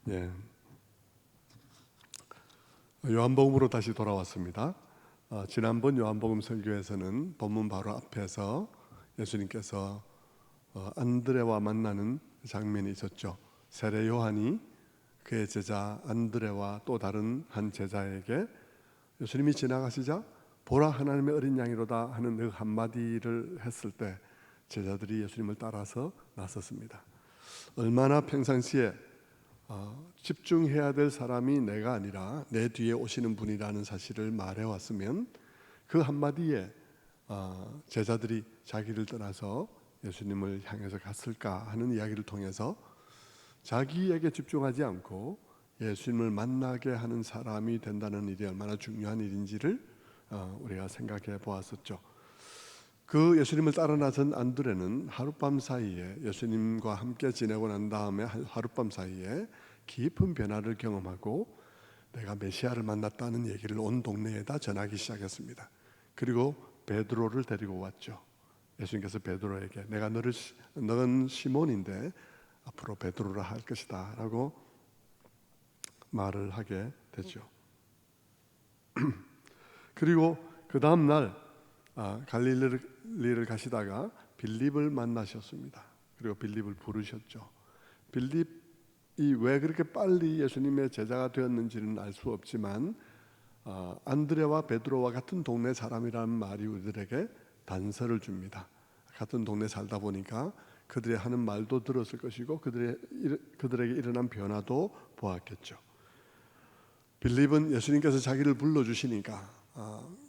예. 요한복음으로 다시 돌아왔습니다. 지난번 요한복음 설교에서는 본문 바로 앞에서 예수님께서 안드레와 만나는 장면이 있었죠. 세례 요한이 그의 제자 안드레와 또 다른 한 제자에게 예수님이 지나가시자 보라 하나님의 어린 양이로다 하는 그 한마디를 했을 때 제자들이 예수님을 따라서 나섰습니다. 얼마나 평상시에 집중해야 될 사람이 내가 아니라 내 뒤에 오시는 분이라는 사실을 말해왔으면 그 한마디에 제자들이 자기를 떠나서 예수님을 향해서 갔을까 하는 이야기를 통해서 자기에게 집중하지 않고 예수님을 만나게 하는 사람이 된다는 일이 얼마나 중요한 일인지를 우리가 생각해 보았었죠. 그 예수님을 따라 나선 안드레는 하룻밤 사이에 예수님과 함께 지내고 난 다음에 하룻밤 사이에 깊은 변화를 경험하고 내가 메시아를 만났다는 얘기를 온 동네에다 전하기 시작했습니다. 그리고 베드로를 데리고 왔죠. 예수님께서 베드로에게 너는 시몬인데 앞으로 베드로라 할 것이다 라고 말을 하게 되죠. 그리고 그 다음 날 갈릴리를 가시다가 빌립을 만나셨습니다. 그리고 빌립을 부르셨죠. 빌립이 왜 그렇게 빨리 예수님의 제자가 되었는지는 알 수 없지만 안드레와 베드로와 같은 동네 사람이라는 말이 우리들에게 단서를 줍니다. 같은 동네 살다 보니까 그들의 하는 말도 들었을 것이고 그들에게 일어난 변화도 보았겠죠. 빌립은 예수님께서 자기를 불러주시니까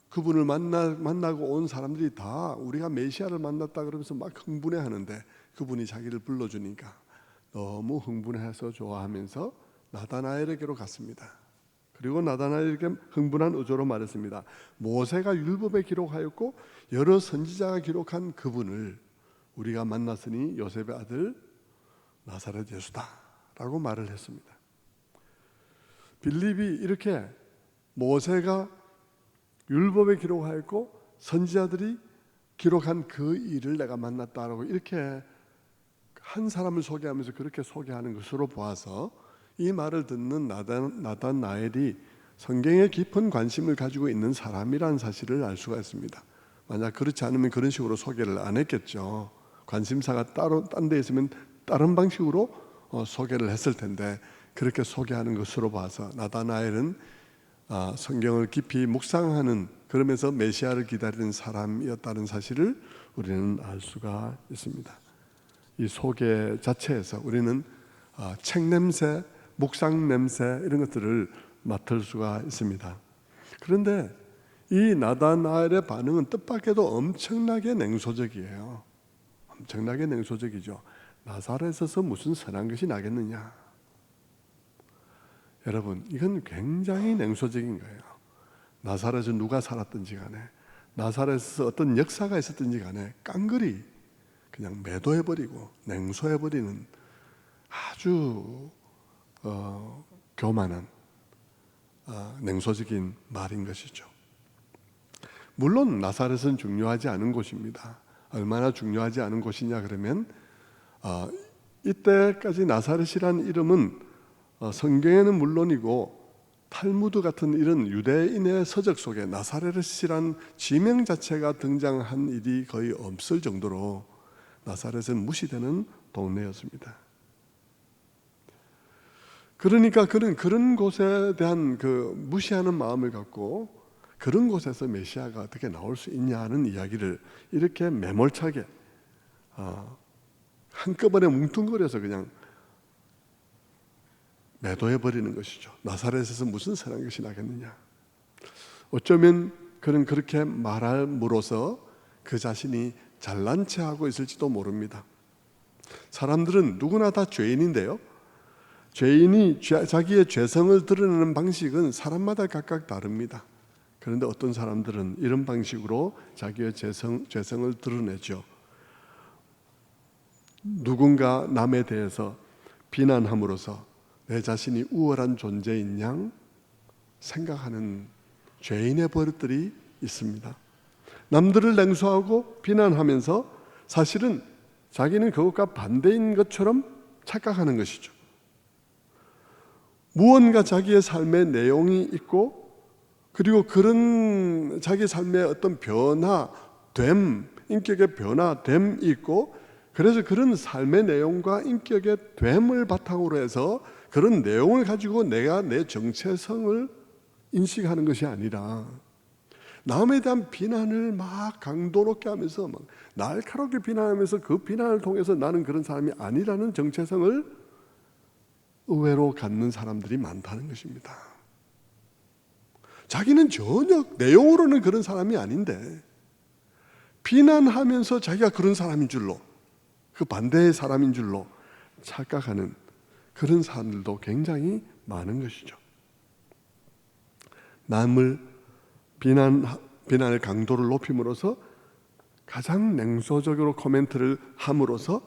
그분을 만나고 온 사람들이 다 우리가 메시아를 만났다 그러면서 막 흥분해 하는데 그분이 자기를 불러주니까 너무 흥분해서 좋아하면서 나다나엘에게로 갔습니다. 그리고 나다나엘에게 흥분한 어조로 말했습니다. 모세가 율법에 기록하였고 여러 선지자가 기록한 그분을 우리가 만났으니 요셉의 아들 나사렛 예수다 라고 말을 했습니다. 빌립이 이렇게 모세가 율법에 기록하였고 선지자들이 기록한 그 일을 내가 만났다라고 이렇게 한 사람을 소개하면서 그렇게 소개하는 것으로 보아서 이 말을 듣는 나다나엘이 성경에 깊은 관심을 가지고 있는 사람이라는 사실을 알 수가 있습니다. 만약 그렇지 않으면 그런 식으로 소개를 안 했겠죠. 관심사가 따로 딴 데 있으면 다른 방식으로 소개를 했을 텐데 그렇게 소개하는 것으로 봐서 나다나엘은 성경을 깊이 묵상하는 그러면서 메시아를 기다리는 사람이었다는 사실을 우리는 알 수가 있습니다. 이 소개 자체에서 우리는 책 냄새, 묵상 냄새 이런 것들을 맡을 수가 있습니다. 그런데 이 나다나엘의 반응은 뜻밖에도 엄청나게 냉소적이에요. 엄청나게 냉소적이죠. 나사렛에서 무슨 선한 것이 나겠느냐. 여러분, 이건 굉장히 냉소적인 거예요. 나사렛에 누가 살았든지 간에 나사렛에서 어떤 역사가 있었든지 간에 깡그리 그냥 매도해버리고 냉소해버리는 아주 교만한 냉소적인 말인 것이죠. 물론 나사렛은 중요하지 않은 곳입니다. 얼마나 중요하지 않은 곳이냐 그러면 이때까지 나사렛이라는 이름은 성경에는 물론이고 탈무드 같은 이런 유대인의 서적 속에 나사렛이란 지명 자체가 등장한 일이 거의 없을 정도로 나사렛은 무시되는 동네였습니다. 그러니까 그는 그런 곳에 대한 그 무시하는 마음을 갖고 그런 곳에서 메시아가 어떻게 나올 수 있냐 하는 이야기를 이렇게 매몰차게 한꺼번에 뭉뚱그려서 그냥 매도해버리는 것이죠. 나사렛에서 무슨 선한 것이 나겠느냐. 어쩌면 그는 그렇게 말함으로써 그 자신이 잘난 체하고 있을지도 모릅니다. 사람들은 누구나 다 죄인인데요. 죄인이 자기의 죄성을 드러내는 방식은 사람마다 각각 다릅니다. 그런데 어떤 사람들은 이런 방식으로 자기의 죄성을 드러내죠. 누군가 남에 대해서 비난함으로써 내 자신이 우월한 존재인 양 생각하는 죄인의 버릇들이 있습니다. 남들을 냉소하고 비난하면서 사실은 자기는 그것과 반대인 것처럼 착각하는 것이죠. 무언가 자기의 삶의 내용이 있고, 그리고 그런 자기 삶의 어떤 변화됨, 인격의 변화됨이 있고, 그래서 그런 삶의 내용과 인격의 됨을 바탕으로 해서 그런 내용을 가지고 내가 내 정체성을 인식하는 것이 아니라, 남에 대한 비난을 막 강도 높게 하면서 막 날카롭게 비난하면서 그 비난을 통해서 나는 그런 사람이 아니라는 정체성을 의외로 갖는 사람들이 많다는 것입니다. 자기는 전혀 내용으로는 그런 사람이 아닌데 비난하면서 자기가 그런 사람인 줄로, 그 반대의 사람인 줄로 착각하는 그런 사람들도 굉장히 많은 것이죠. 남을 비난의 강도를 높임으로써 가장 냉소적으로 코멘트를 함으로써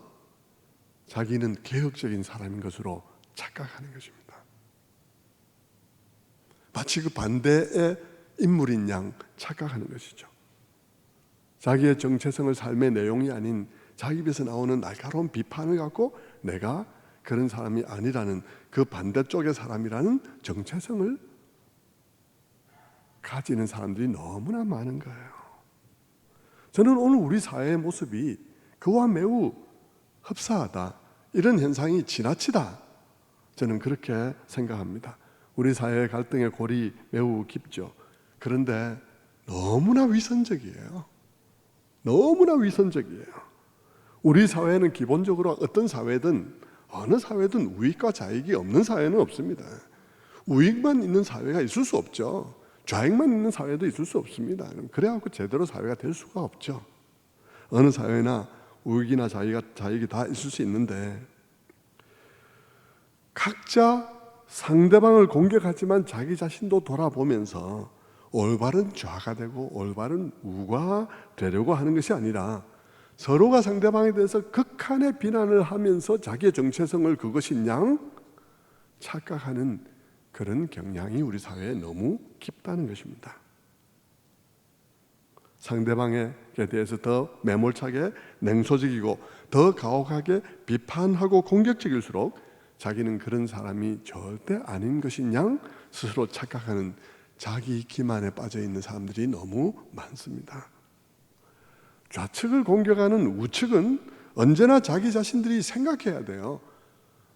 자기는 개혁적인 사람인 것으로 착각하는 것입니다. 마치 그 반대의 인물인 양 착각하는 것이죠. 자기의 정체성을 삶의 내용이 아닌 자기 입에서 나오는 날카로운 비판을 갖고 내가 그런 사람이 아니라는, 그 반대쪽의 사람이라는 정체성을 가지는 사람들이 너무나 많은 거예요. 저는 오늘 우리 사회의 모습이 그와 매우 흡사하다, 이런 현상이 지나치다, 저는 그렇게 생각합니다. 우리 사회의 갈등의 골이 매우 깊죠. 그런데 너무나 위선적이에요. 너무나 위선적이에요. 우리 사회는 기본적으로 어떤 사회든, 어느 사회든 우익과 좌익이 없는 사회는 없습니다. 우익만 있는 사회가 있을 수 없죠. 좌익만 있는 사회도 있을 수 없습니다. 그래갖고 제대로 사회가 될 수가 없죠. 어느 사회나 우익이나 좌익이 다 있을 수 있는데, 각자 상대방을 공격하지만 자기 자신도 돌아보면서 올바른 좌가 되고 올바른 우가 되려고 하는 것이 아니라 서로가 상대방에 대해서 극한의 비난을 하면서 자기의 정체성을 그것인 양 착각하는 그런 경향이 우리 사회에 너무 깊다는 것입니다. 상대방에 대해서 더 매몰차게 냉소적이고 더 가혹하게 비판하고 공격적일수록 자기는 그런 사람이 절대 아닌 것인 양 스스로 착각하는 자기 기만에 빠져 있는 사람들이 너무 많습니다. 좌측을 공격하는 우측은 언제나 자기 자신들이 생각해야 돼요.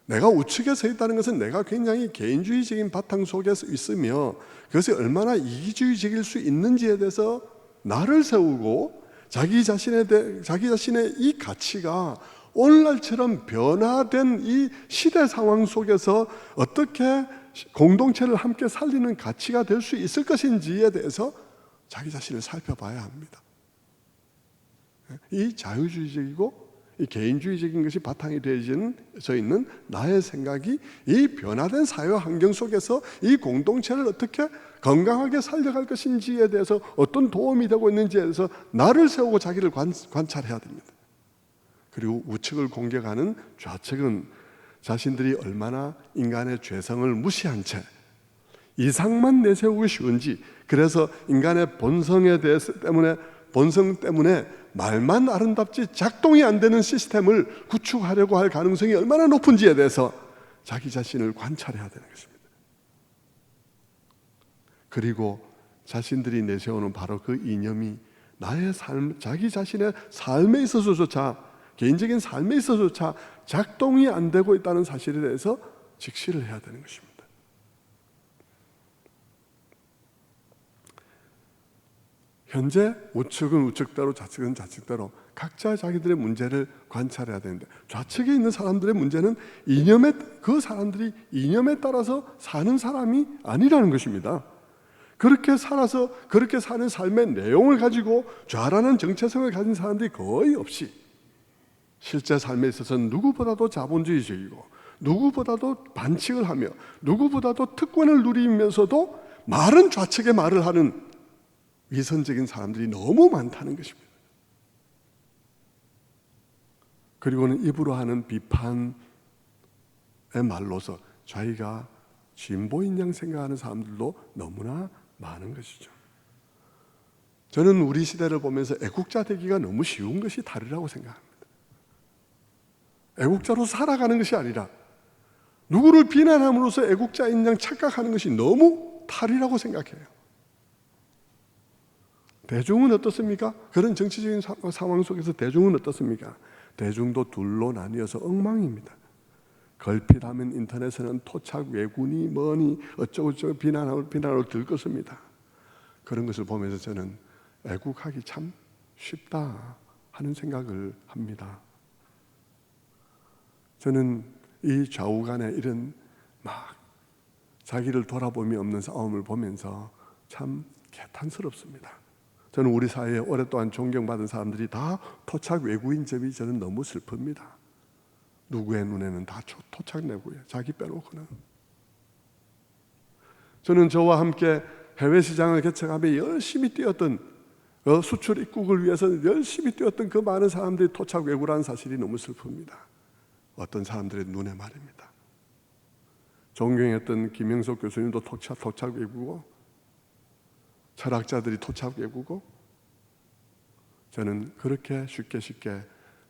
내가 우측에 서 있다는 것은 내가 굉장히 개인주의적인 바탕 속에 있으며 그것이 얼마나 이기주의적일 수 있는지에 대해서 나를 세우고 자기 자신의 이 가치가 오늘날처럼 변화된 이 시대 상황 속에서 어떻게 공동체를 함께 살리는 가치가 될 수 있을 것인지에 대해서 자기 자신을 살펴봐야 합니다. 이 자유주의적이고 이 개인주의적인 것이 바탕이 되어져 있는 나의 생각이 이 변화된 사회와 환경 속에서 이 공동체를 어떻게 건강하게 살려갈 것인지에 대해서 어떤 도움이 되고 있는지에 대해서 나를 세우고 자기를 관찰해야 됩니다. 그리고 우측을 공격하는 좌측은 자신들이 얼마나 인간의 죄성을 무시한 채 이상만 내세우기 쉬운지, 그래서 인간의 본성 때문에 말만 아름답지 작동이 안 되는 시스템을 구축하려고 할 가능성이 얼마나 높은지에 대해서 자기 자신을 관찰해야 되는 것입니다. 그리고 자신들이 내세우는 바로 그 이념이 나의 삶, 자기 자신의 삶에 있어서조차, 개인적인 삶에 있어서조차 작동이 안 되고 있다는 사실에 대해서 직시를 해야 되는 것입니다. 현재 우측은 우측대로 좌측은 좌측대로 각자 자기들의 문제를 관찰해야 되는데, 좌측에 있는 사람들의 문제는 그 사람들이 이념에 따라서 사는 사람이 아니라는 것입니다. 그렇게 살아서 그렇게 사는 삶의 내용을 가지고 좌라는 정체성을 가진 사람들이 거의 없이 실제 삶에 있어서는 누구보다도 자본주의적이고 누구보다도 반칙을 하며 누구보다도 특권을 누리면서도 말은 좌측의 말을 하는 위선적인 사람들이 너무 많다는 것입니다. 그리고는 입으로 하는 비판의 말로서 자기가 진보인 양 생각하는 사람들도 너무나 많은 것이죠. 저는 우리 시대를 보면서 애국자 되기가 너무 쉬운 것이 다르다고 생각합니다. 애국자로 살아가는 것이 아니라 누구를 비난함으로써 애국자인 양 착각하는 것이 너무 탈이라고 생각해요. 대중은 어떻습니까? 그런 정치적인 상황 속에서 대중은 어떻습니까? 대중도 둘로 나뉘어서 엉망입니다. 걸핏하면 인터넷에는 토착 왜군이 뭐니 어쩌고저쩌고 비난하고 들것입니다. 그런 것을 보면서 저는 애국하기 참 쉽다 하는 생각을 합니다. 저는 이 좌우 간에 이런 막 자기를 돌아봄이 없는 싸움을 보면서 참 개탄스럽습니다. 저는 우리 사회에 오랫동안 존경받은 사람들이 다 토착 외구인 점이 저는 너무 슬픕니다. 누구의 눈에는 다 토착 내고요. 자기 빼놓고는. 저는 저와 함께 해외 시장을 개척하며 열심히 뛰었던 수출 입국을 위해서 열심히 뛰었던 그 많은 사람들이 토착 외구라는 사실이 너무 슬픕니다. 어떤 사람들의 눈에 말입니다. 존경했던 김영석 교수님도 토착 외구고 철학자들이 토착 외구고 저는 그렇게 쉽게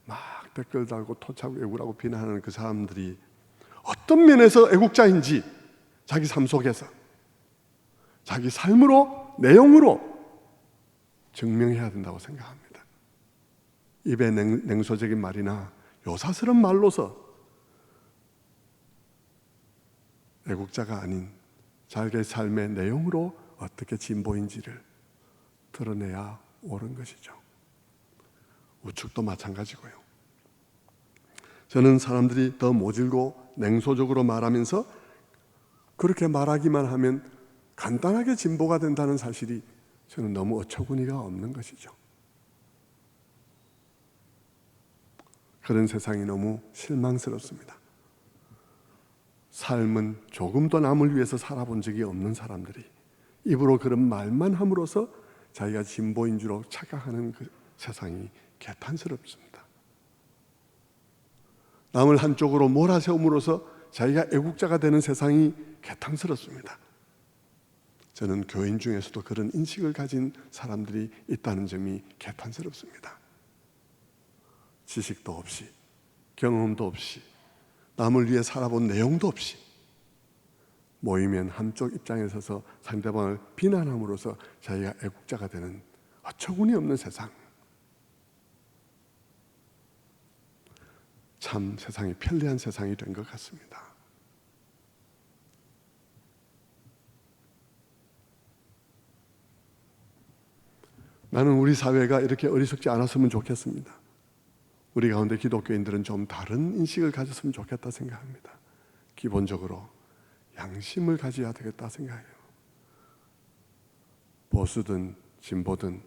막 댓글 달고 토착 외구라고 비난하는 그 사람들이 어떤 면에서 애국자인지 자기 삶 속에서 자기 삶으로 내용으로 증명해야 된다고 생각합니다. 입에 냉소적인 말이나 요사스러운 말로서 애국자가 아닌 자기의 삶의 내용으로 어떻게 진보인지를 드러내야 옳은 것이죠. 우측도 마찬가지고요. 저는 사람들이 더 모질고 냉소적으로 말하면서 그렇게 말하기만 하면 간단하게 진보가 된다는 사실이 저는 너무 어처구니가 없는 것이죠. 그런 세상이 너무 실망스럽습니다. 삶은 조금도 남을 위해서 살아본 적이 없는 사람들이 입으로 그런 말만 함으로써 자기가 진보인 줄 착각하는 그 세상이 개탄스럽습니다. 남을 한쪽으로 몰아세움으로써 자기가 애국자가 되는 세상이 개탄스럽습니다. 저는 교인 중에서도 그런 인식을 가진 사람들이 있다는 점이 개탄스럽습니다. 지식도 없이 경험도 없이 남을 위해 살아본 내용도 없이 모이면 한쪽 입장에 서서 상대방을 비난함으로써 자기가 애국자가 되는 어처구니 없는 세상. 참 세상이 편리한 세상이 된 것 같습니다. 나는 우리 사회가 이렇게 어리석지 않았으면 좋겠습니다. 우리 가운데 기독교인들은 좀 다른 인식을 가졌으면 좋겠다 생각합니다. 기본적으로 양심을 가져야 되겠다 생각해요. 보수든 진보든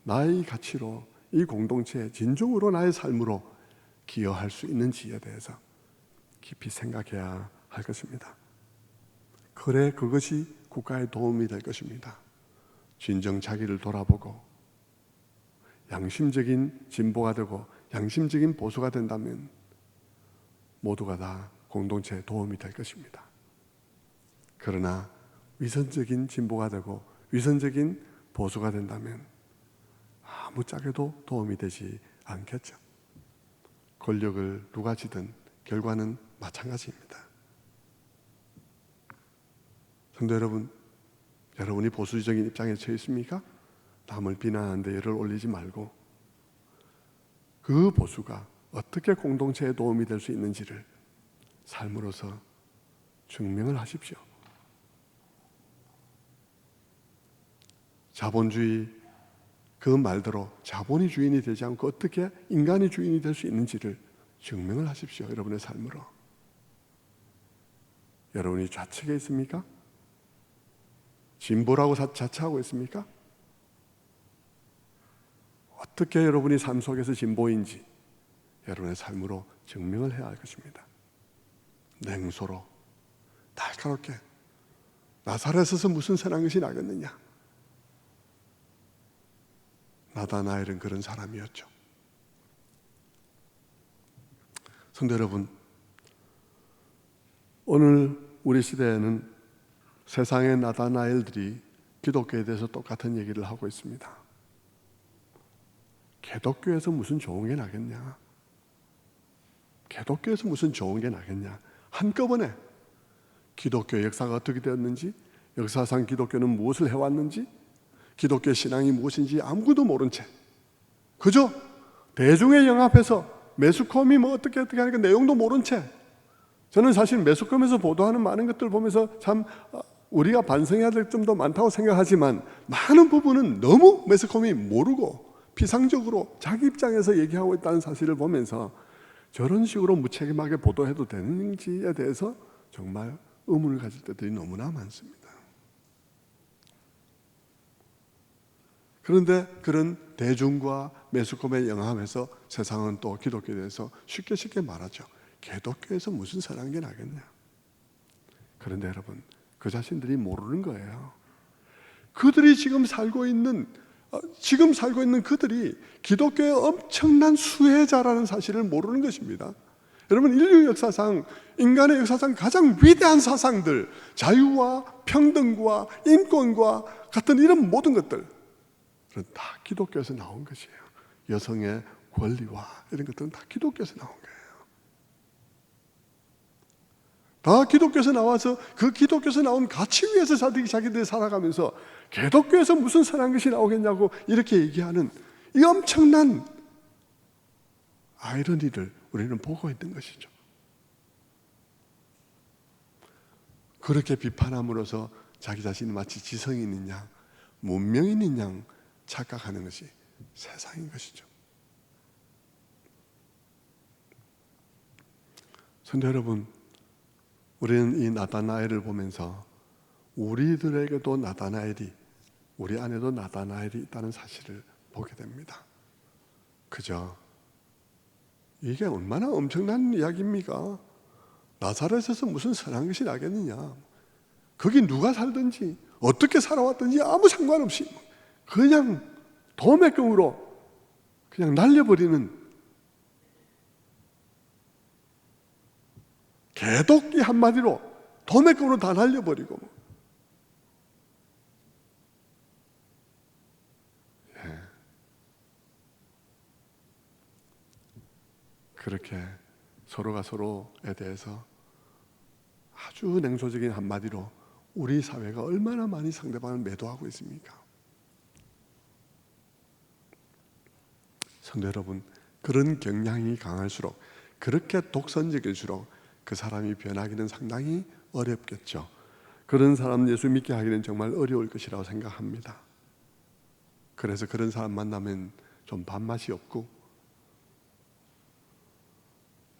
나의 가치로 이 공동체에 진정으로 나의 삶으로 기여할 수 있는지에 대해서 깊이 생각해야 할 것입니다. 그래 그것이 국가에 도움이 될 것입니다. 진정 자기를 돌아보고 양심적인 진보가 되고 양심적인 보수가 된다면 모두가 다 공동체에 도움이 될 것입니다. 그러나 위선적인 진보가 되고 위선적인 보수가 된다면 아무짝에도 도움이 되지 않겠죠. 권력을 누가 쥐든 결과는 마찬가지입니다. 성도 여러분, 여러분이 보수적인 입장에 처해 있습니까? 남을 비난하는데 열을 올리지 말고 그 보수가 어떻게 공동체에 도움이 될 수 있는지를 삶으로서 증명을 하십시오. 자본주의 그 말대로 자본이 주인이 되지 않고 어떻게 인간이 주인이 될 수 있는지를 증명을 하십시오. 여러분의 삶으로. 여러분이 좌측에 있습니까? 진보라고 자처하고 있습니까? 어떻게 여러분이 삶 속에서 진보인지 여러분의 삶으로 증명을 해야 할 것입니다. 냉소로 날카롭게 나사렛에서 무슨 선한 것이 나겠느냐. 나다나엘은 그런 사람이었죠. 성도 여러분, 오늘 우리 시대에는 세상의 나다나엘들이 기독교에 대해서 똑같은 얘기를 하고 있습니다. 개독교에서 무슨 좋은 게 나겠냐? 개독교에서 무슨 좋은 게 나겠냐? 한꺼번에 기독교 역사가 어떻게 되었는지, 역사상 기독교는 무엇을 해왔는지, 기독교 신앙이 무엇인지 아무것도 모른 채 그저 대중에 영합해서 매스컴이 뭐 어떻게 하니까 내용도 모른 채, 저는 사실 매스컴에서 보도하는 많은 것들 보면서 참 우리가 반성해야 될 점도 많다고 생각하지만 많은 부분은 너무 매스컴이 모르고 피상적으로 자기 입장에서 얘기하고 있다는 사실을 보면서 저런 식으로 무책임하게 보도해도 되는지에 대해서 정말 의문을 가질 때들이 너무나 많습니다. 그런데 그런 대중과 매스컴에 영합해서 세상은 또 기독교에 대해서 쉽게 말하죠. 기독교에서 무슨 선한 게 나겠냐. 그런데 여러분, 그 자신들이 모르는 거예요. 그들이 지금 살고 있는 그들이 기독교의 엄청난 수혜자라는 사실을 모르는 것입니다. 여러분, 인류 역사상, 인간의 역사상 가장 위대한 사상들, 자유와 평등과 인권과 같은 이런 모든 것들 다 기독교에서 나온 것이에요. 여성의 권리와 이런 것들은 다 기독교에서 나온 거예요. 다 기독교에서 나와서 그 기독교에서 나온 가치 위에서 자기들이 살아가면서 기독교에서 무슨 선한 것이 나오겠냐고 이렇게 얘기하는 이 엄청난 아이러니를 우리는 보고 있는 것이죠. 그렇게 비판함으로써 자기 자신이 마치 지성이 있는 양, 문명이 있는 양 착각하는 것이 세상인 것이죠. 성도 여러분, 우리는 이 나다나엘을 보면서 우리들에게도 나다나엘이, 우리 안에도 나다나엘이 있다는 사실을 보게 됩니다. 그죠? 이게 얼마나 엄청난 이야기입니까? 나사렛에서 무슨 선한 것이 나겠느냐. 거기 누가 살든지 어떻게 살아왔든지 아무 상관없이 그냥 도매금으로 그냥 날려버리는, 개독이 한마디로 도매금으로 다 날려버리고, 그렇게 서로가 서로에 대해서 아주 냉소적인 한마디로 우리 사회가 얼마나 많이 상대방을 매도하고 있습니까? 성도 여러분, 그런 경향이 강할수록, 그렇게 독선적일수록 그 사람이 변하기는 상당히 어렵겠죠. 그런 사람 예수 믿게 하기는 정말 어려울 것이라고 생각합니다. 그래서 그런 사람 만나면 좀 밥맛이 없고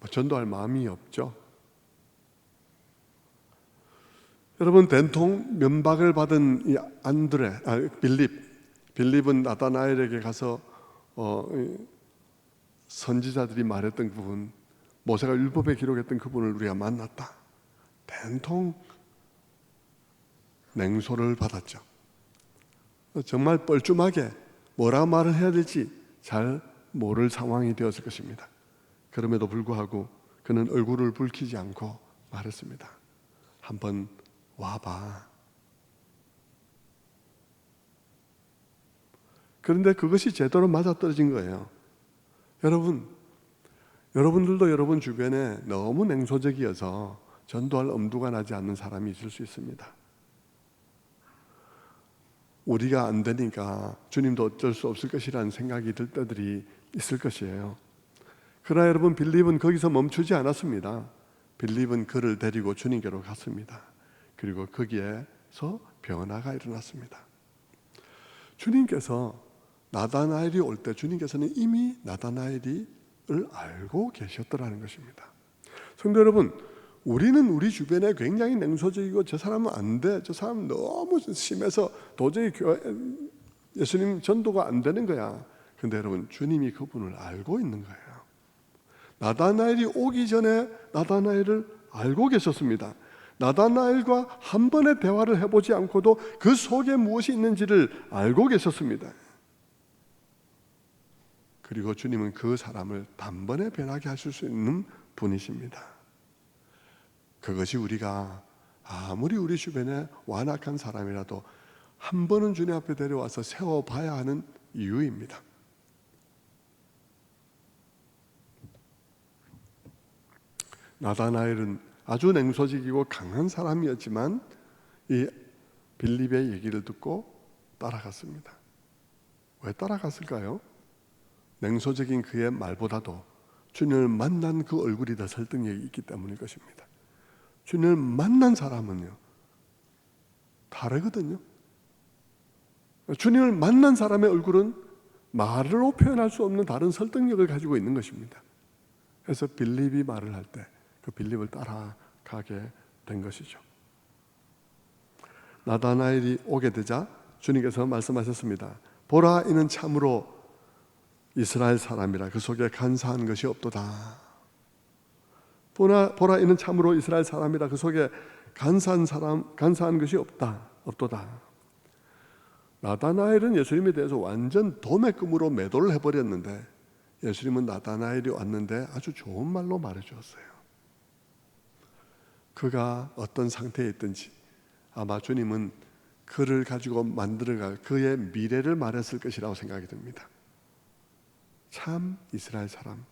전도할 마음이 없죠. 여러분, 된통 면박을 받은 이 빌립은 나다나엘에게 가서 선지자들이 말했던 부분, 모세가 율법에 기록했던 그분을 우리가 만났다. 된통 냉소를 받았죠. 정말 뻘쭘하게 뭐라 말을 해야 될지 잘 모를 상황이 되었을 것입니다. 그럼에도 불구하고 그는 얼굴을 붉히지 않고 말했습니다. 한번 와봐. 그런데 그것이 제대로 맞아떨어진 거예요. 여러분들도 여러분 주변에 너무 냉소적이어서 전도할 엄두가 나지 않는 사람이 있을 수 있습니다. 우리가 안 되니까 주님도 어쩔 수 없을 것이라는 생각이 들 때들이 있을 것이에요. 그러나 여러분, 빌립은 거기서 멈추지 않았습니다. 빌립은 그를 데리고 주님께로 갔습니다. 그리고 거기에서 변화가 일어났습니다. 주님께서 나다나엘이 올 때 주님께서는 이미 나다나엘을 알고 계셨더라는 것입니다. 성도 여러분, 우리는 우리 주변에 굉장히 냉소적이고 저 사람은 안 돼, 저 사람은 너무 심해서 도저히 예수님 전도가 안 되는 거야. 그런데 여러분, 주님이 그분을 알고 있는 거예요. 나다나엘이 오기 전에 나다나엘을 알고 계셨습니다. 나다나엘과 한 번의 대화를 해보지 않고도 그 속에 무엇이 있는지를 알고 계셨습니다. 그리고 주님은 그 사람을 단번에 변하게 하실 수 있는 분이십니다. 그것이 우리가 아무리 우리 주변에 완악한 사람이라도 한 번은 주님 앞에 데려와서 세워봐야 하는 이유입니다. 나다나엘은 아주 냉소적이고 강한 사람이었지만 이 빌립의 얘기를 듣고 따라갔습니다. 왜 따라갔을까요? 냉소적인 그의 말보다도 주님을 만난 그 얼굴이 더 설득력이 있기 때문일 것입니다. 주님을 만난 사람은요 다르거든요. 주님을 만난 사람의 얼굴은 말로 표현할 수 없는 다른 설득력을 가지고 있는 것입니다. 그래서 빌립이 말을 할 때 그 빌립을 따라가게 된 것이죠. 나다나엘이 오게 되자 주님께서 말씀하셨습니다. 보라, 이는 참으로 이스라엘 사람이라 그 속에 간사한 것이 없도다. 보라, 이는 참으로 이스라엘 사람이라 그 속에 간사한 것이 없도다. 나다나엘은 예수님에 대해서 완전 도매금으로 매도를 해버렸는데 예수님은 나다나엘이 왔는데 아주 좋은 말로 말해주었어요. 그가 어떤 상태에 있든지 아마 주님은 그를 가지고 만들어갈 그의 미래를 말했을 것이라고 생각이 듭니다. 참 이스라엘 사람,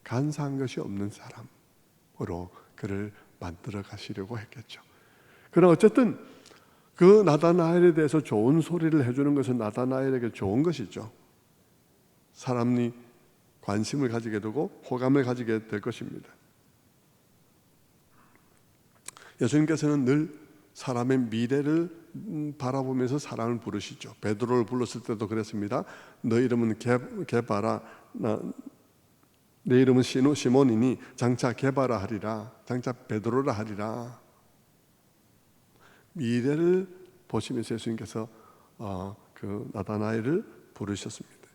간사한 것이 없는 사람으로 그를 만들어 가시려고 했겠죠. 그러나 어쨌든 그 나다나엘에 대해서 좋은 소리를 해주는 것은 나다나엘에게 좋은 것이죠. 사람이 관심을 가지게 되고 호감을 가지게 될 것입니다. 예수님께서는 늘 사람의 미래를 바라보면서 사람을 부르시죠. 베드로를 불렀을 때도 그랬습니다. 너 이름은 게바라, 내 이름은 시몬이니 장차 게바라 하리라, 장차 베드로라 하리라. 미래를 보시면서 예수님께서 그 나다나엘을 부르셨습니다.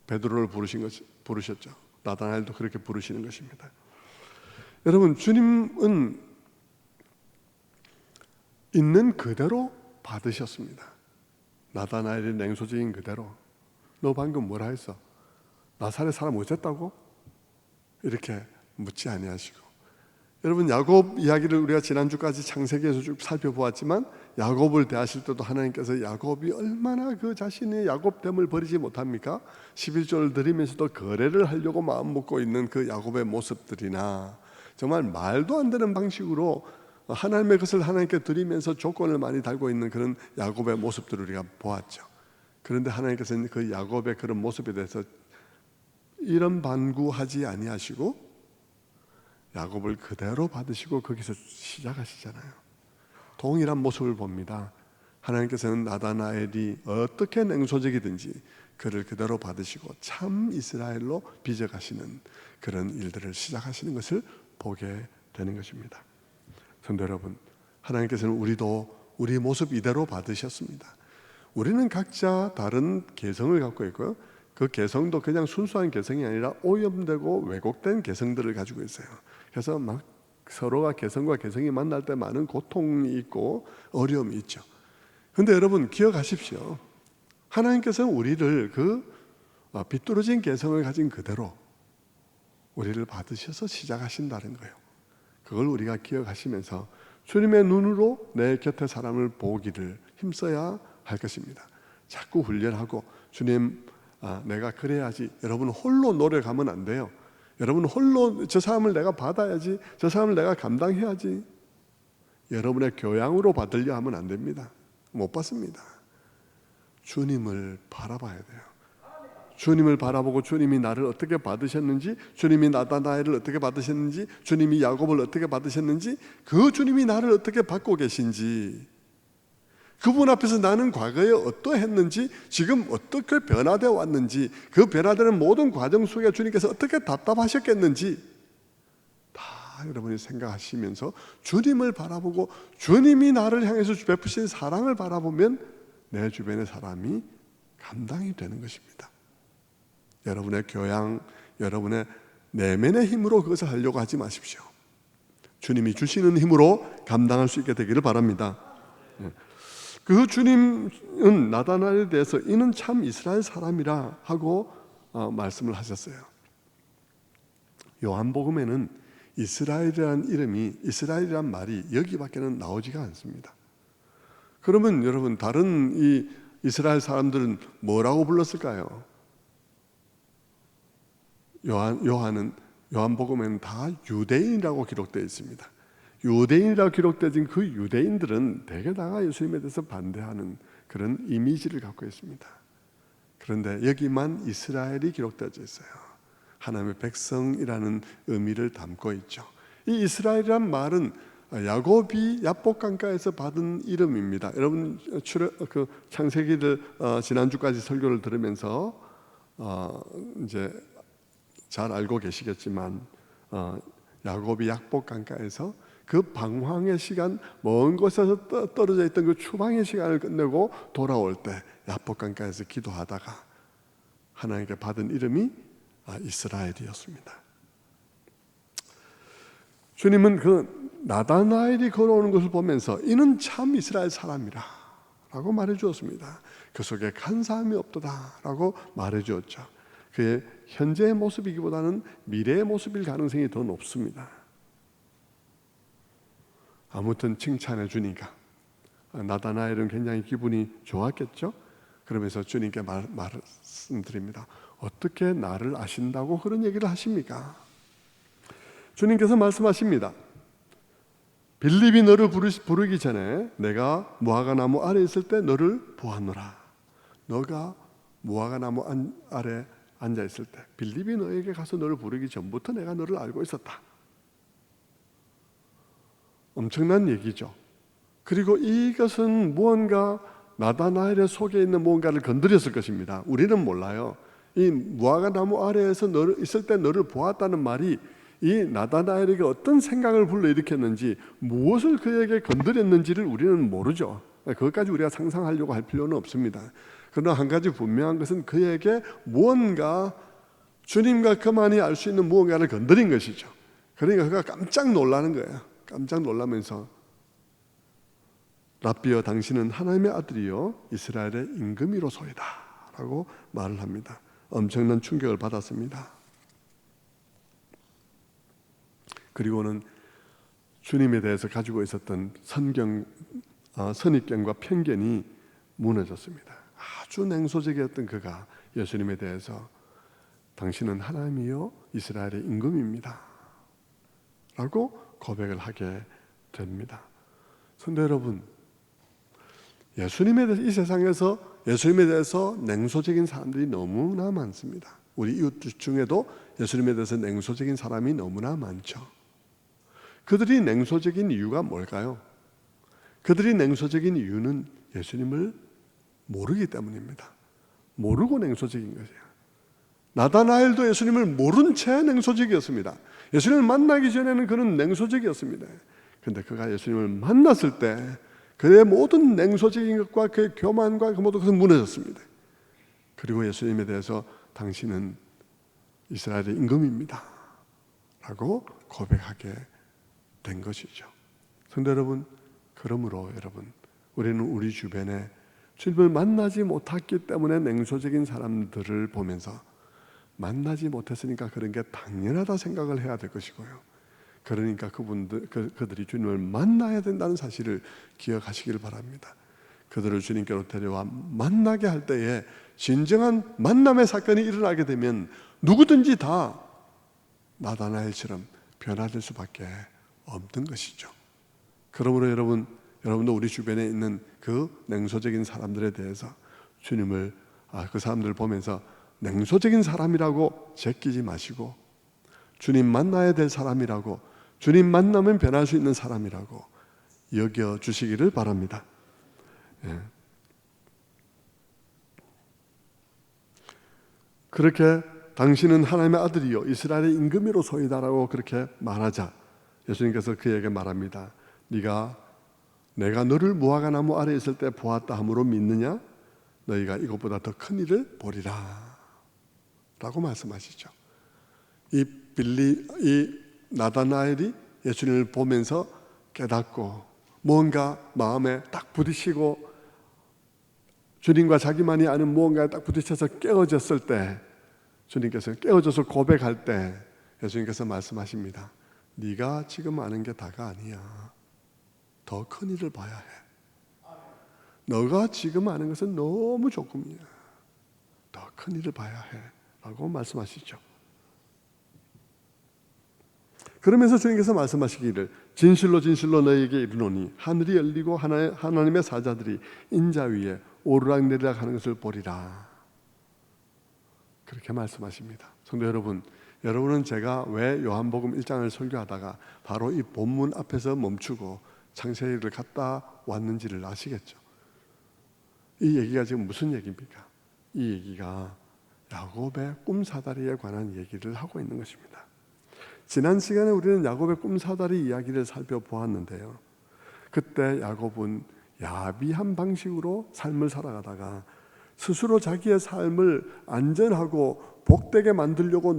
베드로를 부르셨죠. 나다나엘도 그렇게 부르시는 것입니다. 여러분, 주님은 있는 그대로 받으셨습니다. 나다나엘의 냉소적인 그대로. 너 방금 뭐라 했어? 나사렛 사람 어쨌다고? 이렇게 묻지 아니하시고, 여러분 야곱 이야기를 우리가 지난주까지 창세기에서 쭉 살펴보았지만 야곱을 대하실 때도 하나님께서 야곱이 얼마나 그 자신의 야곱됨을 버리지 못합니까? 11조를 드리면서도 거래를 하려고 마음 먹고 있는 그 야곱의 모습들이나 정말 말도 안 되는 방식으로 하나님의 것을 하나님께 드리면서 조건을 많이 달고 있는 그런 야곱의 모습들을 우리가 보았죠. 그런데 하나님께서는 그 야곱의 그런 모습에 대해서 이런 반구하지 아니하시고 야곱을 그대로 받으시고 거기서 시작하시잖아요. 동일한 모습을 봅니다. 하나님께서는 나다나엘이 어떻게 냉소적이든지 그를 그대로 받으시고 참 이스라엘로 빚어가시는 그런 일들을 시작하시는 것을 보게 되는 것입니다. 성도 여러분, 하나님께서는 우리도 우리 모습 이대로 받으셨습니다. 우리는 각자 다른 개성을 갖고 있고요, 그 개성도 그냥 순수한 개성이 아니라 오염되고 왜곡된 개성들을 가지고 있어요. 그래서 막 서로가 개성과 개성이 만날 때 많은 고통이 있고 어려움이 있죠. 그런데 여러분 기억하십시오. 하나님께서는 우리를 그 비뚤어진 개성을 가진 그대로 우리를 받으셔서 시작하신다는 거예요. 그걸 우리가 기억하시면서 주님의 눈으로 내 곁에 사람을 보기를 힘써야 할 것입니다. 자꾸 훈련하고 주님, 내가 그래야지. 여러분 홀로 노력하면 안 돼요. 여러분 홀로 저 사람을 내가 받아야지, 저 사람을 내가 감당해야지, 여러분의 교양으로 받으려 하면 안 됩니다. 못 받습니다. 주님을 바라봐야 돼요. 주님을 바라보고 주님이 나를 어떻게 받으셨는지, 주님이 나다나엘을 어떻게 받으셨는지, 주님이 야곱을 어떻게 받으셨는지, 그 주님이 나를 어떻게 받고 계신지, 그분 앞에서 나는 과거에 어떠했는지, 지금 어떻게 변화되어 왔는지, 그 변화되는 모든 과정 속에 주님께서 어떻게 답답하셨겠는지 다 여러분이 생각하시면서 주님을 바라보고 주님이 나를 향해서 베푸신 사랑을 바라보면 내 주변의 사람이 감당이 되는 것입니다. 여러분의 교양, 여러분의 내면의 힘으로 그것을 하려고 하지 마십시오. 주님이 주시는 힘으로 감당할 수 있게 되기를 바랍니다. 그 주님은 나다나엘에 대해서 이는 참 이스라엘 사람이라 하고 말씀을 하셨어요. 요한복음에는 이스라엘이라는 이름이, 이스라엘이란 말이 여기밖에는 나오지가 않습니다. 그러면 여러분 다른 이 이스라엘 사람들은 뭐라고 불렀을까요? 요한은 요한복음에는 다 유대인이라고 기록되어 있습니다. 유대인이라고 기록되어진 그 유대인들은 대개 다 예수님에 대해서 반대하는 그런 이미지를 갖고 있습니다. 그런데 여기만 이스라엘이 기록되어져 있어요. 하나님의 백성이라는 의미를 담고 있죠. 이 이스라엘이란 말은 야곱이 야복강가에서 받은 이름입니다. 여러분 창세기를 지난주까지 설교를 들으면서 이제 잘 알고 계시겠지만 야곱이 야복강가에서 그 방황의 시간, 먼 곳에서 떨어져 있던 그 추방의 시간을 끝내고 돌아올 때 야복강가에서 기도하다가 하나님께 받은 이름이 이스라엘이었습니다. 주님은 그 나다나엘이 걸어오는 것을 보면서 이는 참 이스라엘 사람이라 라고 말해 주었습니다. 그 속에 간사함이 없도다 라고 말해 주었죠. 그의 현재의 모습이기보다는 미래의 모습일 가능성이 더 높습니다. 아무튼 칭찬해 주니까 나다나엘은 굉장히 기분이 좋았겠죠. 그러면서 주님께 말씀드립니다. 어떻게 나를 아신다고 그런 얘기를 하십니까? 주님께서 말씀하십니다. 빌립이 너를 부르기 전에 내가 무화과나무 아래 있을 때 너를 보았노라. 너가 무화과나무 아래 앉아 있을 때 빌립이 너에게 가서 너를 부르기 전부터 내가 너를 알고 있었다. 엄청난 얘기죠. 그리고 이것은 무언가 나다나엘의 속에 있는 무언가를 건드렸을 것입니다. 우리는 몰라요. 이 무화과나무 아래에서 너를 있을 때 너를 보았다는 말이 이 나다나엘에게 어떤 생각을 불러일으켰는지, 무엇을 그에게 건드렸는지를 우리는 모르죠. 그것까지 우리가 상상하려고 할 필요는 없습니다. 그러나 한 가지 분명한 것은 그에게 무언가 주님과 그만이 알 수 있는 무언가를 건드린 것이죠. 그러니까 그가 깜짝 놀라는 거예요. 깜짝 놀라면서 랍비여 당신은 하나님의 아들이요 이스라엘의 임금이로소이다 라고 말을 합니다. 엄청난 충격을 받았습니다. 그리고는 주님에 대해서 가지고 있었던 선입견과 편견이 무너졌습니다. 아주 냉소적이었던 그가 예수님에 대해서 당신은 하나님이요 이스라엘의 임금입니다 라고 고백을 하게 됩니다. 성도 여러분, 예수님에 대해서 이 세상에서 예수님에 대해서 냉소적인 사람들이 너무나 많습니다. 우리 이웃 중에도 예수님에 대해서 냉소적인 사람이 너무나 많죠. 그들이 냉소적인 이유가 뭘까요? 그들이 냉소적인 이유는 예수님을 모르기 때문입니다. 모르고 냉소적인 것이에요. 나다나엘도 예수님을 모른 채 냉소적이었습니다. 예수님을 만나기 전에는 그는 냉소적이었습니다. 그런데 그가 예수님을 만났을 때 그의 모든 냉소적인 것과 그의 교만과 그 모든 것은 무너졌습니다. 그리고 예수님에 대해서 당신은 이스라엘의 임금입니다 라고 고백하게 된 것이죠. 성도 여러분, 그러므로 여러분, 우리는 우리 주변에 주님을 만나지 못했기 때문에 냉소적인 사람들을 보면서 만나지 못했으니까 그런 게 당연하다 생각을 해야 될 것이고요. 그러니까 그들이 주님을 만나야 된다는 사실을 기억하시길 바랍니다. 그들을 주님께로 데려와 만나게 할 때에 진정한 만남의 사건이 일어나게 되면 누구든지 다 나다나엘처럼 변화될 수밖에 없는 것이죠. 그러므로 여러분도 우리 주변에 있는 그 냉소적인 사람들에 대해서 주님을 그 사람들을 보면서 냉소적인 사람이라고 제끼지 마시고 주님 만나야 될 사람이라고, 주님 만나면 변할 수 있는 사람이라고 여겨주시기를 바랍니다. 예. 그렇게 당신은 하나님의 아들이요 이스라엘의 임금이로소이다라고 그렇게 말하자 예수님께서 그에게 말합니다. 내가 너를 무화과나무 아래 있을 때 보았다 함으로 믿느냐? 너희가 이것보다 더 큰 일을 보리라 라고 말씀하시죠. 이 나다나엘이 예수님을 보면서 깨닫고 뭔가 마음에 딱 부딪히고 주님과 자기만이 아는 무언가에 딱 부딪혀서 깨어졌을 때, 주님께서 깨어져서 고백할 때 예수님께서 말씀하십니다. 네가 지금 아는 게 다가 아니야. 더 큰 일을 봐야 해. 너가 지금 아는 것은 너무 조금이야. 더 큰 일을 봐야 해 라고 말씀하시죠. 그러면서 주님께서 말씀하시기를 진실로 진실로 너희에게 이르노니 하늘이 열리고 하나님의 사자들이 인자 위에 오르락내리락 하는 것을 보리라. 그렇게 말씀하십니다. 성도 여러분, 여러분은 제가 왜 요한복음 1장을 설교하다가 바로 이 본문 앞에서 멈추고 창세기를 갔다 왔는지를 아시겠죠? 이 얘기가 지금 무슨 얘기입니까? 이 얘기가 야곱의 꿈사다리에 관한 얘기를 하고 있는 것입니다. 지난 시간에 우리는 야곱의 꿈사다리 이야기를 살펴보았는데요, 그때 야곱은 야비한 방식으로 삶을 살아가다가 스스로 자기의 삶을 안전하고 복되게 만들려고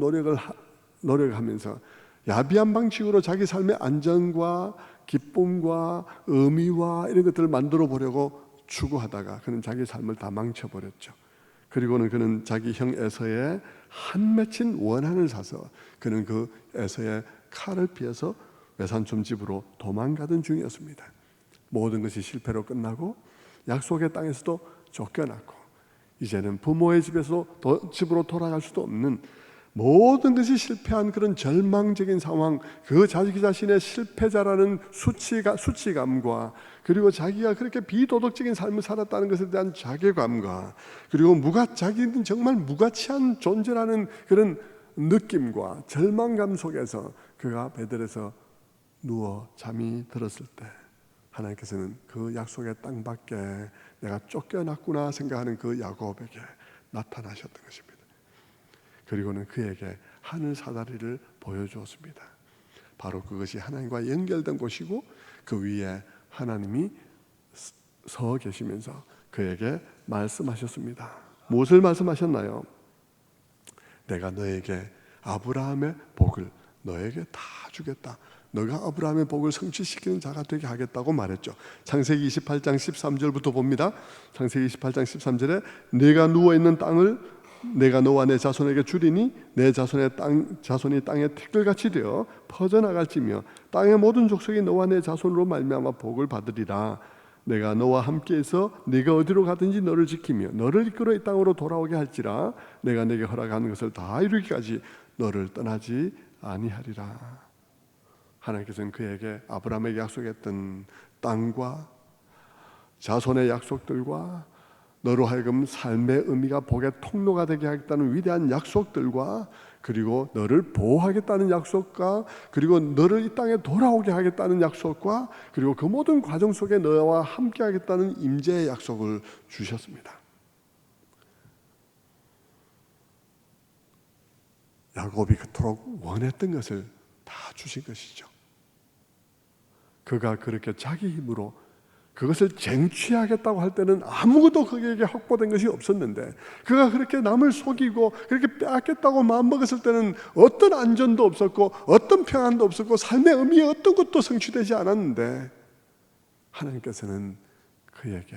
노력하면서 야비한 방식으로 자기 삶의 안전과 기쁨과 의미와 이런 것들을 만들어 보려고 추구하다가 그는 자기 삶을 다 망쳐버렸죠. 그리고는 그는 자기 형 에서의 한 맺힌 원한을 사서 그는 그 에서의 칼을 피해서 외삼촌 집으로 도망가던 중이었습니다. 모든 것이 실패로 끝나고 약속의 땅에서도 쫓겨났고 이제는 부모의 집으로 돌아갈 수도 없는 모든 것이 실패한 그런 절망적인 상황, 그 자기 자신의 실패자라는 수치감과 그리고 자기가 그렇게 비도덕적인 삶을 살았다는 것에 대한 자괴감과 그리고 자기는 정말 무가치한 존재라는 그런 느낌과 절망감 속에서 그가 베들에서 누워 잠이 들었을 때 하나님께서는 그 약속의 땅 밖에 내가 쫓겨났구나 생각하는 그 야곱에게 나타나셨던 것입니다. 그리고는 그에게 하늘 사다리를 보여주었습니다. 바로 그것이 하나님과 연결된 곳이고 그 위에 하나님이 서 계시면서 그에게 말씀하셨습니다. 무엇을 말씀하셨나요? 내가 너에게 아브라함의 복을 너에게 다 주겠다. 너가 아브라함의 복을 성취시키는 자가 되게 하겠다고 말했죠. 창세기 28장 13절부터 봅니다. 창세기 28장 13절에 네가 누워있는 땅을 내가 너와 내 자손에게 주리니 내 자손이 땅의 티끌같이 되어 퍼져나갈지며 땅의 모든 족속이 너와 내 자손으로 말미암아 복을 받으리라. 내가 너와 함께해서 네가 어디로 가든지 너를 지키며 너를 이끌어 이 땅으로 돌아오게 할지라. 내가 내게 허락하는 것을 다 이루기까지 너를 떠나지 아니하리라. 하나님께서는 그에게 아브라함에게 약속했던 땅과 자손의 약속들과 너로 하여금 삶의 의미가 복의 통로가 되게 하겠다는 위대한 약속들과 그리고 너를 보호하겠다는 약속과 그리고 너를 이 땅에 돌아오게 하겠다는 약속과 그리고 그 모든 과정 속에 너와 함께 하겠다는 임재의 약속을 주셨습니다. 야곱이 그토록 원했던 것을 다 주신 것이죠. 그가 그렇게 자기 힘으로 그것을 쟁취하겠다고 할 때는 아무것도 그에게 확보된 것이 없었는데 그가 그렇게 남을 속이고 그렇게 빼앗겠다고 마음먹었을 때는 어떤 안전도 없었고 어떤 평안도 없었고 삶의 의미의 어떤 것도 성취되지 않았는데 하나님께서는 그에게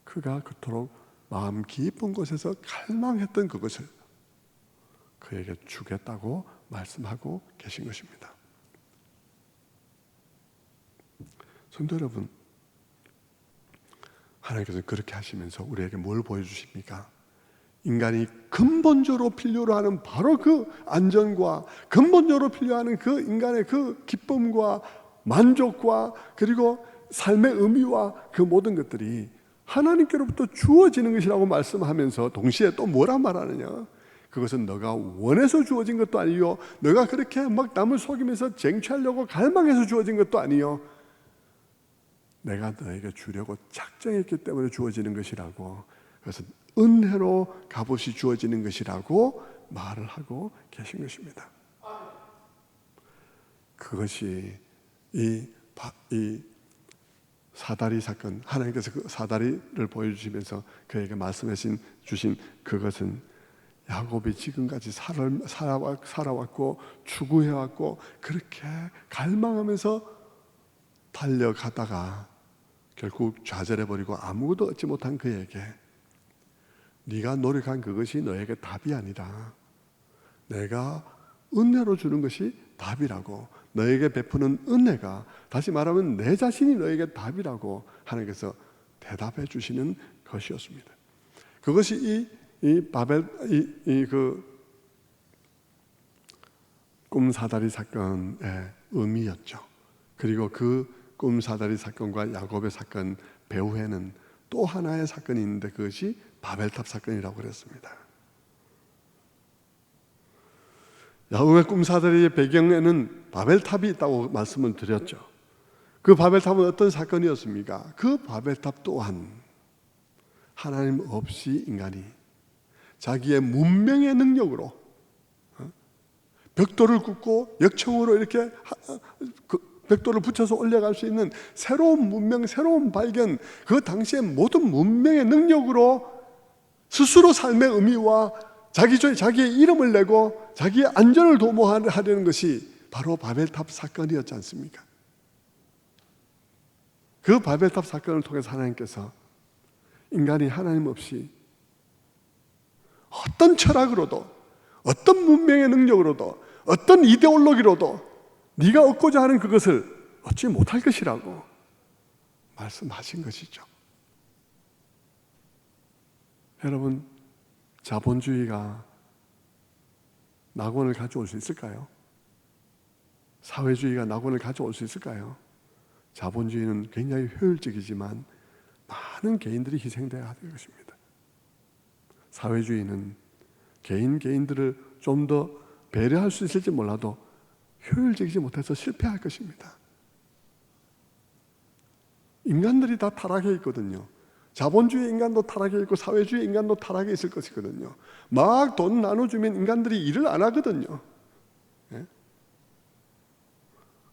그가 그토록 마음 깊은 곳에서 갈망했던 그것을 그에게 주겠다고 말씀하고 계신 것입니다. 성도 여러분, 하나님께서는 그렇게 하시면서 우리에게 뭘 보여주십니까? 인간이 근본적으로 필요로 하는 바로 그 안전과 근본적으로 필요하는 그 인간의 그 기쁨과 만족과 그리고 삶의 의미와 그 모든 것들이 하나님께로부터 주어지는 것이라고 말씀하면서 동시에 또 뭐라 말하느냐? 그것은 너가 원해서 주어진 것도 아니요, 너가 그렇게 막 남을 속이면서 쟁취하려고 갈망해서 주어진 것도 아니요, 내가 너에게 주려고 작정했기 때문에 주어지는 것이라고, 그것은 은혜로 값없이 주어지는 것이라고 말을 하고 계신 것입니다. 그것이 이 사다리 사건, 하나님께서 그 사다리를 보여주시면서 그에게 말씀해 주신 그것은 야곱이 지금까지 살아왔고 추구해왔고 그렇게 갈망하면서 달려가다가 결국 좌절해버리고 아무것도 얻지 못한 그에게 네가 노력한 그것이 너에게 답이 아니라 내가 은혜로 주는 것이 답이라고, 너에게 베푸는 은혜가, 다시 말하면 내 자신이 너에게 답이라고 하나님께서 대답해 주시는 것이었습니다. 그것이 그 꿈사다리 사건의 의미였죠. 그리고 그 꿈사다리 사건과 야곱의 사건 배후에는 또 하나의 사건이 있는데 그것이 바벨탑 사건이라고 그랬습니다. 야곱의 꿈사다리의 배경에는 바벨탑이 있다고 말씀을 드렸죠. 그 바벨탑은 어떤 사건이었습니까? 그 바벨탑 또한 하나님 없이 인간이 자기의 문명의 능력으로 벽돌을 굽고 역청으로 이렇게 벽돌을 붙여서 올라갈 수 있는 새로운 문명, 새로운 발견, 그 당시의 모든 문명의 능력으로 스스로 삶의 의미와 자기의 이름을 내고 자기의 안전을 도모하려는 것이 바로 바벨탑 사건이었지 않습니까? 그 바벨탑 사건을 통해서 하나님께서 인간이 하나님 없이 어떤 철학으로도 어떤 문명의 능력으로도 어떤 이데올로기로도 네가 얻고자 하는 그것을 얻지 못할 것이라고 말씀하신 것이죠. 여러분, 자본주의가 낙원을 가져올 수 있을까요? 사회주의가 낙원을 가져올 수 있을까요? 자본주의는 굉장히 효율적이지만 많은 개인들이 희생되어야 될 것입니다. 사회주의는 개인들을 좀 더 배려할 수 있을지 몰라도 효율적이지 못해서 실패할 것입니다. 인간들이 다 타락해 있거든요. 자본주의 인간도 타락해 있고 사회주의 인간도 타락해 있을 것이거든요. 막 돈 나눠주면 인간들이 일을 안 하거든요.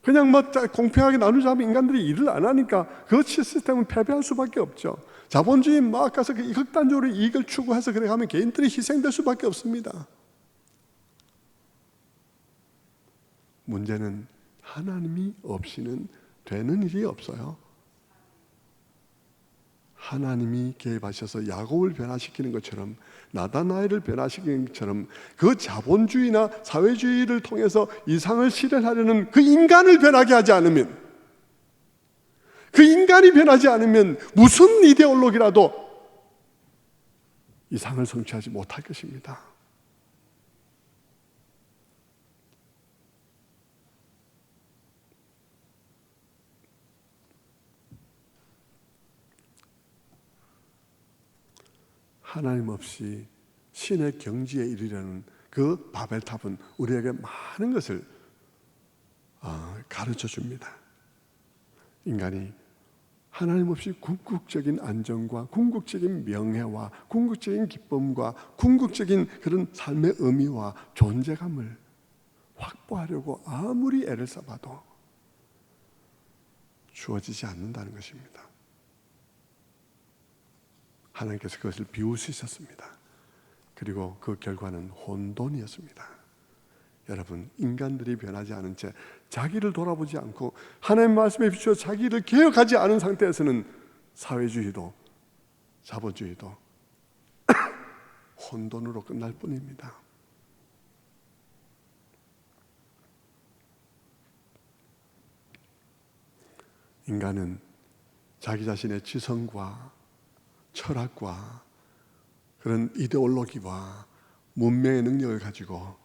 그냥 뭐 공평하게 나누자면 인간들이 일을 안 하니까 그 시스템은 패배할 수밖에 없죠. 자본주의 막 가서 극단적으로 이익을 추구해서 그래 가면 개인들이 희생될 수밖에 없습니다. 문제는 하나님이 없이는 되는 일이 없어요. 하나님이 개입하셔서 야곱을 변화시키는 것처럼 나다나엘을 변화시키는 것처럼 그 자본주의나 사회주의를 통해서 이상을 실현하려는 그 인간을 변하게 하지 않으면, 그 인간이 변하지 않으면 무슨 이데올로기라도 이상을 성취하지 못할 것입니다. 하나님 없이 신의 경지에 이르려는 그 바벨탑은 우리에게 많은 것을 가르쳐 줍니다. 인간이 하나님 없이 궁극적인 안정과 궁극적인 명예와 궁극적인 기쁨과 궁극적인 그런 삶의 의미와 존재감을 확보하려고 아무리 애를 써봐도 주어지지 않는다는 것입니다. 하나님께서 그것을 비웃으셨습니다. 그리고 그 결과는 혼돈이었습니다. 여러분, 인간들이 변하지 않은 채 자기를 돌아보지 않고 하나님 말씀에 비추어 자기를 개혁하지 않은 상태에서는 사회주의도 자본주의도 혼돈으로 끝날 뿐입니다. 인간은 자기 자신의 지성과 철학과 그런 이데올로기와 문명의 능력을 가지고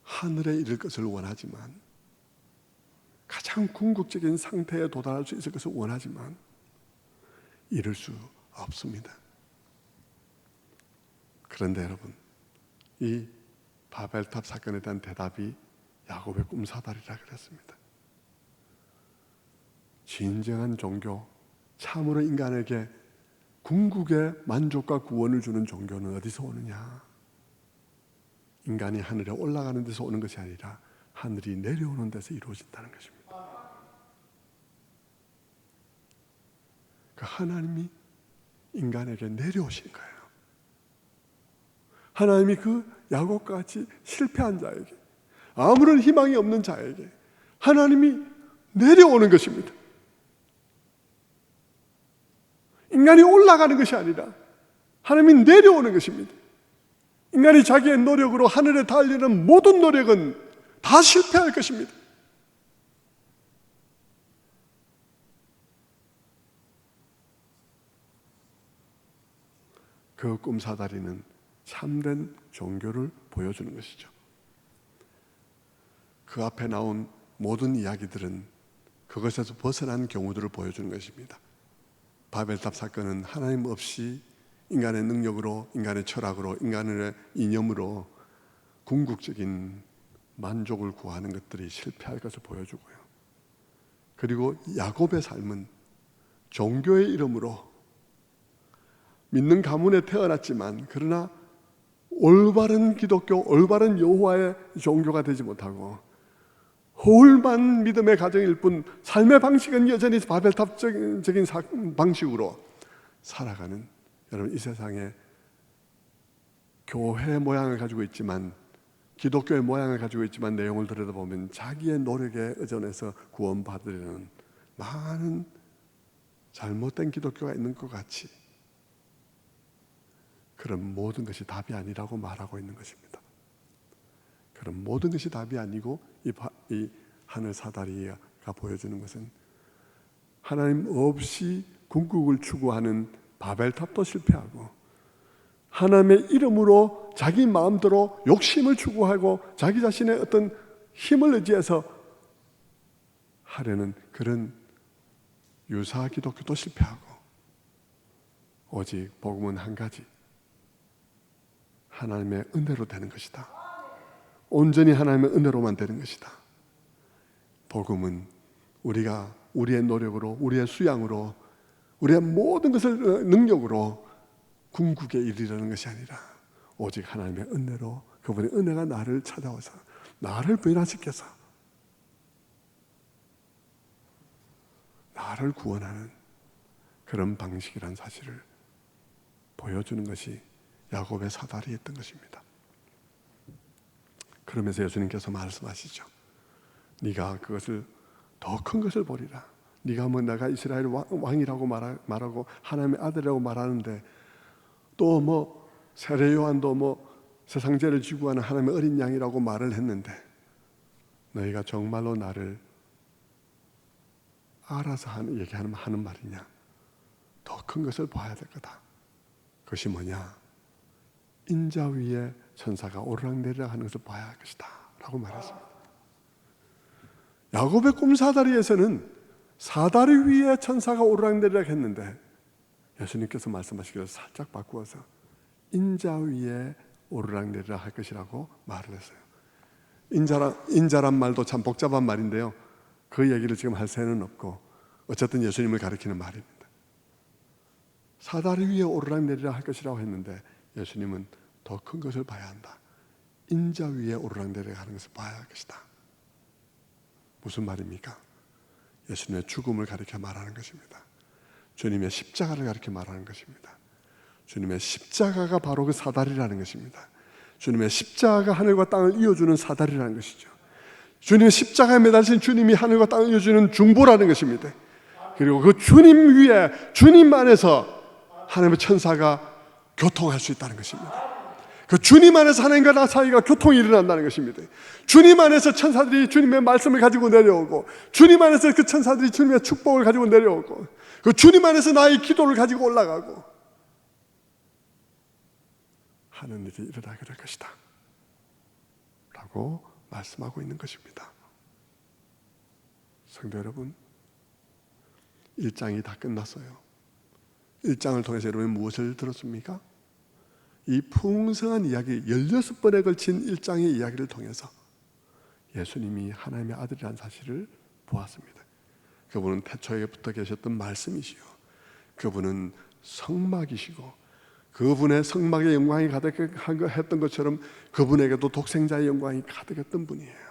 하늘에 이를 것을 원하지만, 가장 궁극적인 상태에 도달할 수 있을 것을 원하지만 이룰 수 없습니다. 그런데 여러분, 이 바벨탑 사건에 대한 대답이 야곱의 꿈사다리라 그랬습니다. 진정한 종교, 참으로 인간에게 궁극의 만족과 구원을 주는 종교는 어디서 오느냐? 인간이 하늘에 올라가는 데서 오는 것이 아니라 하늘이 내려오는 데서 이루어진다는 것입니다. 그 하나님이 인간에게 내려오신 거예요. 하나님이 그 야곱과 같이 실패한 자에게, 아무런 희망이 없는 자에게 하나님이 내려오는 것입니다. 인간이 올라가는 것이 아니라 하나님이 내려오는 것입니다. 인간이 자기의 노력으로 하늘에 닿으려는 모든 노력은 다 실패할 것입니다. 그 꿈사다리는 참된 종교를 보여주는 것이죠. 그 앞에 나온 모든 이야기들은 그것에서 벗어난 경우들을 보여주는 것입니다. 바벨탑 사건은 하나님 없이 인간의 능력으로, 인간의 철학으로, 인간의 이념으로 궁극적인 만족을 구하는 것들이 실패할 것을 보여주고요. 그리고 야곱의 삶은 종교의 이름으로 믿는 가문에 태어났지만 그러나 올바른 기독교, 올바른 여호와의 종교가 되지 못하고 허울만 믿음의 가정일 뿐 삶의 방식은 여전히 바벨탑적인 방식으로 살아가는, 여러분, 이 세상에 교회 모양을 가지고 있지만, 기독교의 모양을 가지고 있지만 내용을 들여다보면 자기의 노력에 의존해서 구원받으려는 많은 잘못된 기독교가 있는 것 같이 그런 모든 것이 답이 아니라고 말하고 있는 것입니다. 그런 모든 것이 답이 아니고 이 하늘 사다리가 보여주는 것은 하나님 없이 궁극을 추구하는 바벨탑도 실패하고 하나님의 이름으로 자기 마음대로 욕심을 추구하고 자기 자신의 어떤 힘을 의지해서 하려는 그런 유사 기독교도 실패하고 오직 복음은 한 가지, 하나님의 은혜로 되는 것이다. 온전히 하나님의 은혜로만 되는 것이다. 복음은 우리가 우리의 노력으로, 우리의 수양으로, 우리의 모든 것을 능력으로 궁극에 이르려는 것이 아니라 오직 하나님의 은혜로, 그분의 은혜가 나를 찾아와서 나를 변화시켜서 나를 구원하는 그런 방식이란 사실을 보여주는 것이 야곱의 사다리였던 것입니다. 그러면서 예수님께서 말씀하시죠. 네가 그것을 더 큰 것을 보리라. 네가 뭐 내가 이스라엘 왕이라고 말하고 하나님의 아들이라고 말하는데 또 뭐 세례 요한도 뭐 세상 죄를 지고 하는 하나님의 어린 양이라고 말을 했는데 너희가 정말로 나를 알아서 하는 말이냐? 더 큰 것을 봐야 될 거다. 그것이 뭐냐? 인자 위에 천사가 오르락내리락 하는 것을 봐야 할 것이다 라고 말했습니다. 야곱의 꿈 사다리에서는 사다리 위에 천사가 오르락내리락 했는데 예수님께서 말씀하시기를 살짝 바꾸어서 인자 위에 오르락내리락 할 것이라고 말을 했어요. 인자란 말도 참 복잡한 말인데요, 그 얘기를 지금 할 새는 없고 어쨌든 예수님을 가리키는 말입니다. 사다리 위에 오르락내리락 할 것이라고 했는데 예수님은 더 큰 것을 봐야 한다. 인자 위에 오르락내리락 하는 것을 봐야 할 것이다. 무슨 말입니까? 예수님의 죽음을 가리켜 말하는 것입니다. 주님의 십자가를 가리켜 말하는 것입니다. 주님의 십자가가 바로 그 사다리라는 것입니다. 주님의 십자가가 하늘과 땅을 이어주는 사다리라는 것이죠. 주님의 십자가에 매달린 주님이 하늘과 땅을 이어주는 중보라는 것입니다. 그리고 그 주님 위에, 주님 안에서 하나님의 천사가 교통할 수 있다는 것입니다. 그 주님 안에서 하나님과 나 사이가 교통이 일어난다는 것입니다. 주님 안에서 천사들이 주님의 말씀을 가지고 내려오고, 주님 안에서 그 천사들이 주님의 축복을 가지고 내려오고, 그 주님 안에서 나의 기도를 가지고 올라가고 하는 일이 일어나게 될 것이다 라고 말씀하고 있는 것입니다. 성도 여러분, 1장이 다 끝났어요. 1장을 통해서 여러분이 무엇을 들었습니까? 이 풍성한 이야기, 16번에 걸친 1장의 이야기를 통해서 예수님이 하나님의 아들이라는 사실을 보았습니다. 그분은 태초에부터 계셨던 말씀이시요, 그분은 성막이시고, 그분의 성막의 영광이 가득했던 것처럼 그분에게도 독생자의 영광이 가득했던 분이에요.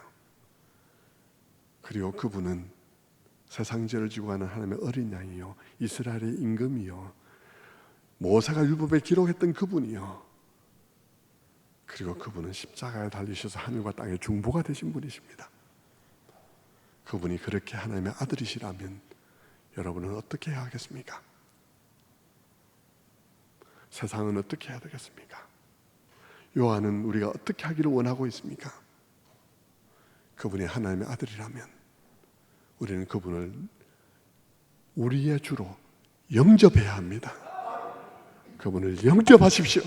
그리고 그분은 세상 죄를 지고 가는 하나님의 어린 양이요, 이스라엘의 임금이요, 모세가 율법에 기록했던 그분이요, 그리고 그분은 십자가에 달리셔서 하늘과 땅의 중보가 되신 분이십니다. 그분이 그렇게 하나님의 아들이시라면 여러분은 어떻게 해야 하겠습니까? 세상은 어떻게 해야 되겠습니까? 요한은 우리가 어떻게 하기를 원하고 있습니까? 그분이 하나님의 아들이라면 우리는 그분을 우리의 주로 영접해야 합니다. 그분을 영접하십시오.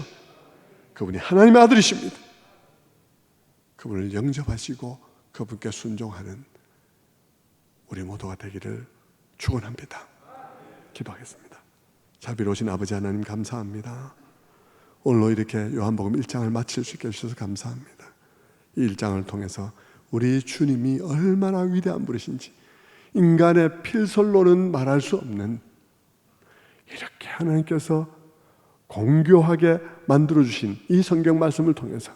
그분이 하나님의 아들이십니다. 그분을 영접하시고 그분께 순종하는 우리 모두가 되기를 축원합니다. 기도하겠습니다. 자비로우신 아버지 하나님 감사합니다. 오늘로 이렇게 요한복음 1장을 마칠 수 있게 해주셔서 감사합니다. 이 1장을 통해서 우리 주님이 얼마나 위대한 분이신지, 인간의 필설로는 말할 수 없는, 이렇게 하나님께서 공교하게 만들어주신 이 성경 말씀을 통해서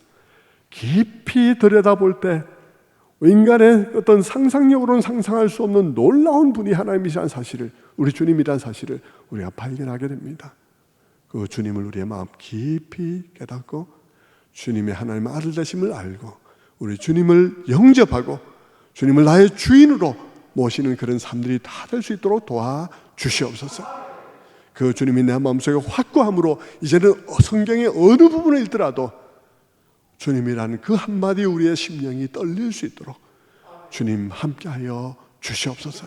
깊이 들여다볼 때 인간의 어떤 상상력으로는 상상할 수 없는 놀라운 분이 하나님이라는 사실을, 우리 주님이라는 사실을 우리가 발견하게 됩니다. 그 주님을 우리의 마음 깊이 깨닫고 주님의 하나님의 아들 되심을 알고 우리 주님을 영접하고 주님을 나의 주인으로 모시는 그런 삶들이 다 될 수 있도록 도와주시옵소서. 그 주님이 내 마음속에 확고함으로 이제는 성경의 어느 부분을 읽더라도 주님이라는 그 한마디 우리의 심령이 떨릴 수 있도록 주님 함께하여 주시옵소서.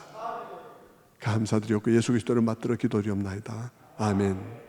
감사드리옵고 예수 그리스도를 받들어 기도드리옵나이다. 아멘.